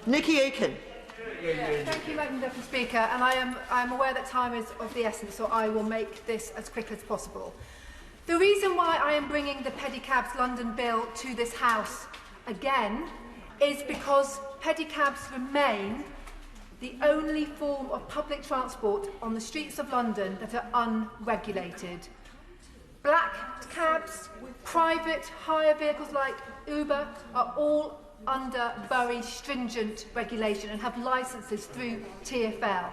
Nickie Aiken. Thank you, Madam Deputy Speaker, and I am aware that time is of the essence, so I will make this as quick as possible. The reason why I am bringing the Pedicabs London Bill to this House again is because pedicabs remain the only form of public transport on the streets of London that are unregulated. Black cabs, private hire vehicles like Uber are all under very stringent regulation and have licences through TfL.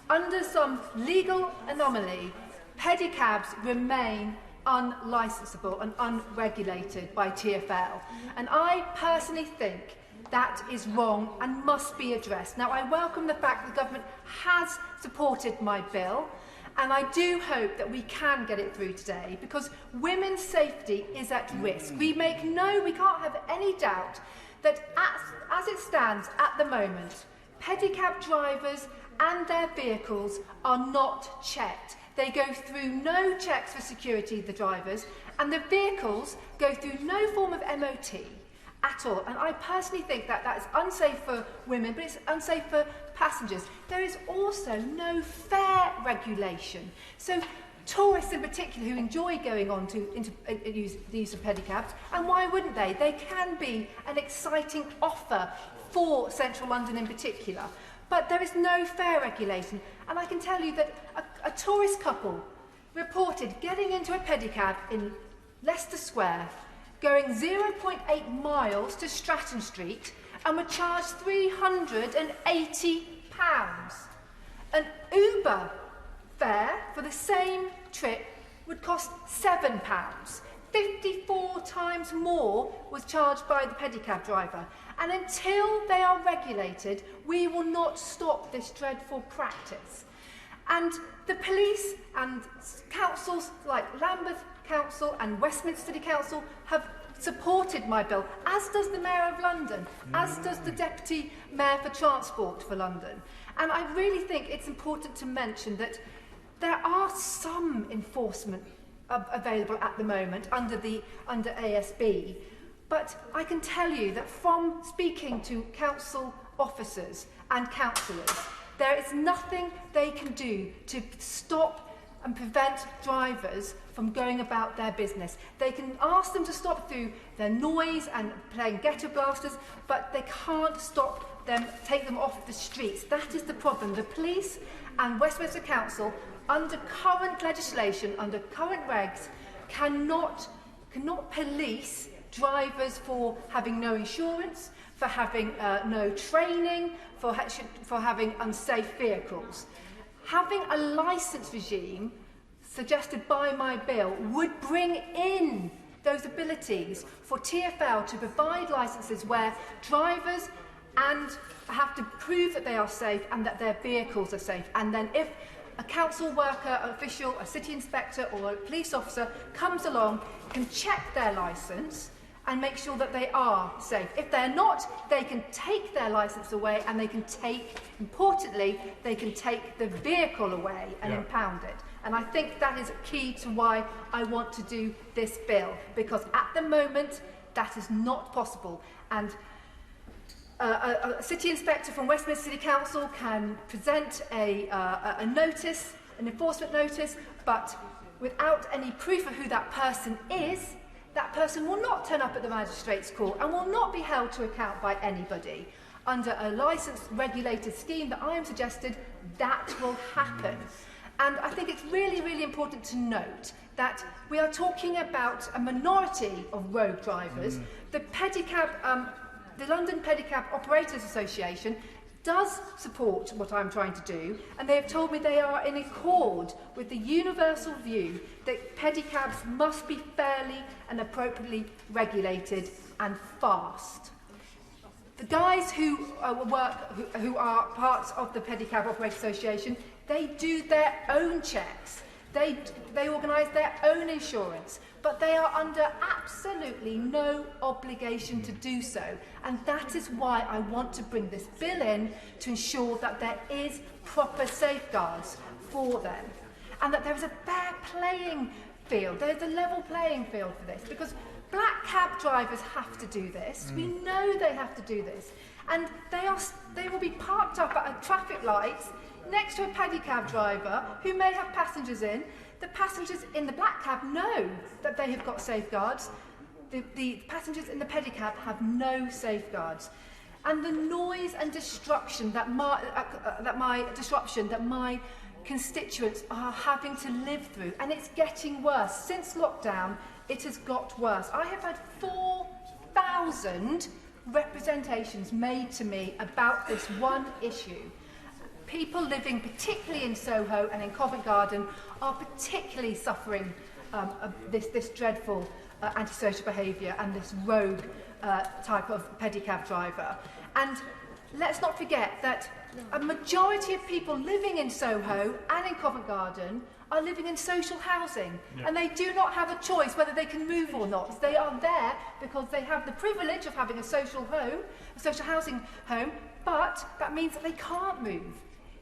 Under some legal anomaly, pedicabs remain unlicensable and unregulated by TfL. And I personally think that is wrong and must be addressed. Now, I welcome the fact that the government has supported my bill, and I do hope that we can get it through today, because women's safety is at risk. We can't have any doubt that as it stands at the moment, pedicab drivers and their vehicles are not checked. They go through no checks for security, the drivers, and the vehicles go through no form of MOT at all. And I personally think that that is unsafe for women, but it's unsafe for passengers. There is also no fare regulation. So tourists in particular who enjoy going on to use the use of pedicabs, and why wouldn't they? They can be an exciting offer for central London in particular. But there is no fare regulation. And I can tell you that a tourist couple reported getting into a pedicab in Leicester Square, going 0.8 miles to Stratton Street, and were charged £380. An Uber fare for the same trip would cost £7. 54 times more was charged by the pedicab driver. And until they are regulated, we will not stop this dreadful practice. And the police and councils like Lambeth Council and Westminster City Council have supported my bill, as does the Mayor of London, as does the Deputy Mayor for Transport for London. And I really think it's important to mention that there are some enforcement available at the moment under ASB, but I can tell you that from speaking to council officers and councillors, there is nothing they can do to stop and prevent drivers from going about their business. They can ask them to stop through their noise and playing ghetto blasters, but they can't stop them, take them off the streets. That is the problem. The police and Westminster Council, under current legislation, under current regs, cannot police drivers for having no insurance, for having no training, for having unsafe vehicles. Having a licence regime suggested by my bill would bring in those abilities for TfL to provide licences where drivers have to prove that they are safe and that their vehicles are safe. And then if a council worker, official, a city inspector or a police officer comes along, can check their licence and make sure that they are safe. If they're not, they can take their licence away, and they can take, importantly, they can take the vehicle away and impound it. And I think that is key to why I want to do this bill, because at the moment that is not possible. And a city inspector from Westminster City Council can present a notice, an enforcement notice, but without any proof of who that person is, that person will not turn up at the magistrate's court and will not be held to account by anybody. Under a licensed regulated scheme that I am suggested, that will happen. And I think it's really, really important to note that we are talking about a minority of road drivers. The London Pedicab Operators Association does support what I'm trying to do, and they have told me they are in accord with the universal view that pedicabs must be fairly and appropriately regulated and fast. The guys who are parts of the Pedicab Operators Association, they do their own checks. They organise their own insurance, but they are under absolutely no obligation to do so. And that is why I want to bring this bill in, to ensure that there is proper safeguards for them, and that there is a fair playing field. There is a level playing field for this, because black cab drivers have to do this. We know they have to do this. And they will be parked up at a traffic lights next to a pedicab driver who may have passengers in. The passengers in the black cab know that they have got safeguards. The passengers in the pedicab have no safeguards. And the noise and disruption that my constituents are having to live through, and it's getting worse. Since lockdown, it has got worse. I have had 4,000 representations made to me about this one issue. People living particularly in Soho and in Covent Garden are particularly suffering this dreadful antisocial behaviour and this rogue type of pedicab driver. And let's not forget that a majority of people living in Soho and in Covent Garden are living in social housing, and they do not have a choice whether they can move or not. They are there because they have the privilege of having a social home, a social housing home, but that means that they can't move.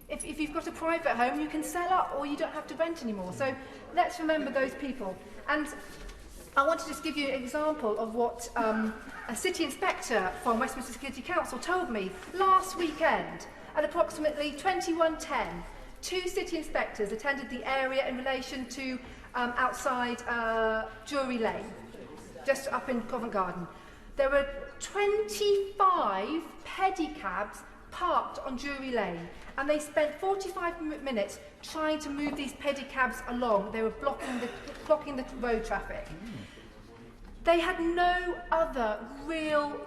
If you've got a private home, you can sell up or you don't have to rent anymore. So let's remember those people. And I want to just give you an example of what a city inspector from Westminster City Council told me last weekend at approximately 21:10. Two city inspectors attended the area in relation to outside Drury Lane, just up in Covent Garden. There were 25 pedicabs parked on Drury Lane, and they spent 45 minutes trying to move these pedicabs along. They were blocking the road traffic. They had no other real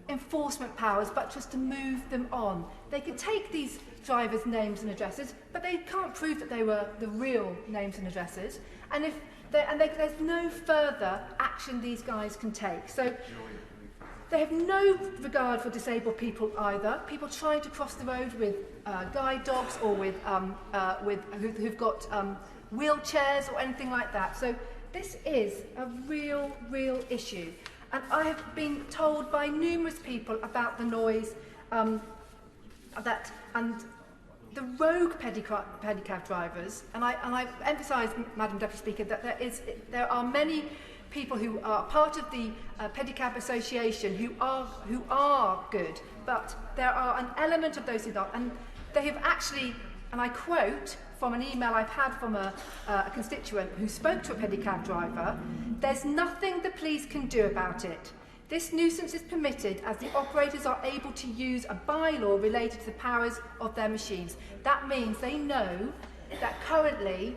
enforcement powers but just to move them on. They could take these drivers' names and addresses, but they can't prove that they were the real names and addresses. And there's no further action these guys can take. So they have no regard for disabled people either. People trying to cross the road with guide dogs or who've got wheelchairs or anything like that. So this is a real issue. And I have been told by numerous people about the noise and the rogue pedicab drivers. And I emphasise, Madam Deputy Speaker, that there are many people who are part of the Pedicab Association who are good, but there are an element of those who don't. And they have actually, and I quote from an email I've had from a constituent who spoke to a pedicab driver, "There's nothing the police can do about it. This nuisance is permitted as the operators are able to use a bylaw related to the powers of their machines." That means they know that currently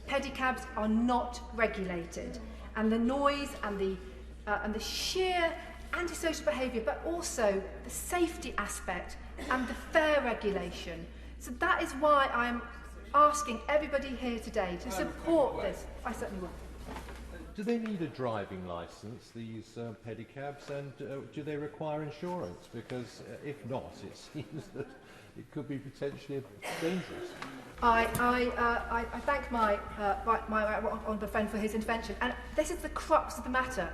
pedicabs are not regulated, and the noise and the sheer antisocial behaviour, but also the safety aspect and the fare regulation. So that is why I am asking everybody here today to support this. I certainly will. Do they need a driving licence, these pedicabs, and do they require insurance? Because if not, it seems that it could be potentially dangerous. I thank my honourable friend for his intervention, and this is the crux of the matter.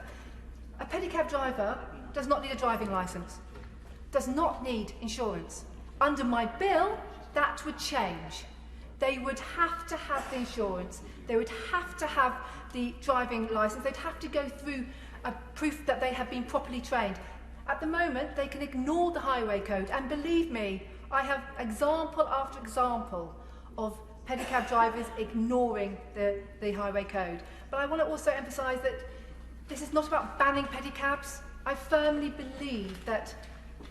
A pedicab driver does not need a driving licence, does not need insurance. Under my bill, that would change. They would have to have the insurance, they would have to have the driving licence, they'd have to go through a proof that they have been properly trained. At the moment, they can ignore the highway code, and believe me, I have example after example of pedicab drivers ignoring the highway code. But I want to also emphasise that this is not about banning pedicabs. I firmly believe that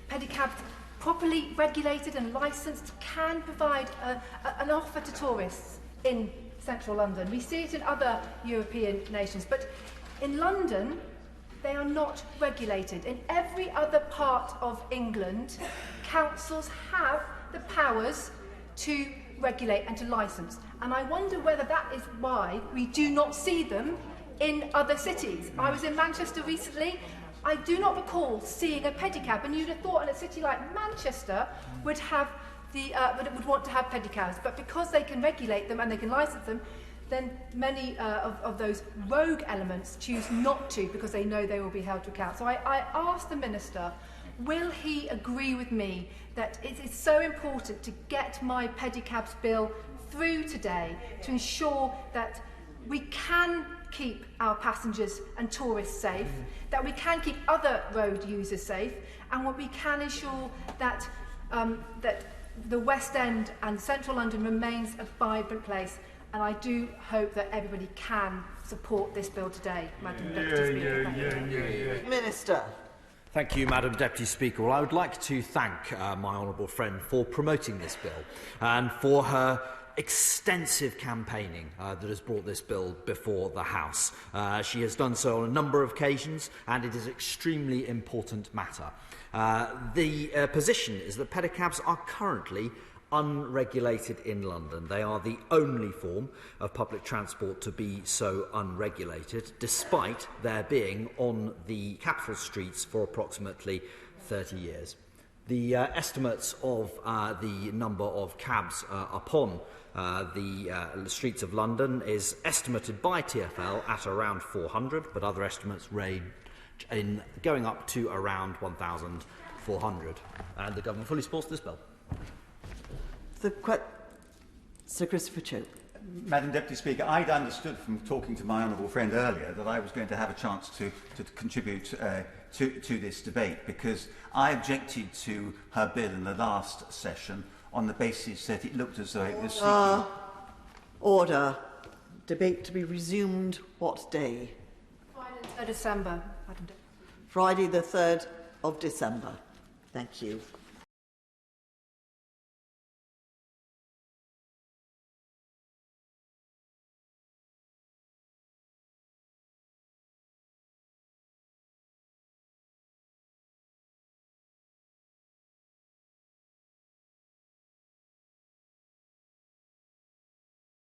pedicabs, properly regulated and licensed, can provide an offer to tourists in central London. We see it in other European nations, but in London, they are not regulated. In every other part of England, councils have the powers to regulate and to license. And I wonder whether that is why we do not see them in other cities. I was in Manchester recently. I do not recall seeing a pedicab, and you'd have thought in a city like Manchester would have would want to have pedicabs, but because they can regulate them and they can license them, then many of those rogue elements choose not to because they know they will be held to account. So I asked the Minister, will he agree with me that it is so important to get my pedicabs bill through today to ensure that we can keep our passengers and tourists safe, that we can keep other road users safe, and what we can ensure that that the West End and Central London remains a vibrant place. And I do hope that everybody can support this bill today, Madam Deputy Speaker. Minister. Thank you, Madam Deputy Speaker. Well, I would like to thank my honourable friend for promoting this bill and for her extensive campaigning that has brought this bill before the House. She has done so on a number of occasions, and it is an extremely important matter. The position is that pedicabs are currently unregulated in London. They are the only form of public transport to be so unregulated, despite their being on the capital streets for approximately 30 years. The estimates of the number of cabs upon the streets of London is estimated by TfL at around 400, but other estimates range in going up to around 1,400. And the government fully supports this bill. Sir Christopher Chope. Madam Deputy Speaker, I'd understood from talking to my honourable friend earlier that I was going to have a chance to contribute to this debate, because I objected to her bill in the last session on the basis that it looked as though it was seeking... Order. Debate to be resumed what day? Friday the 3rd of December, Madam Deputy. Friday the 3rd of December. Thank you.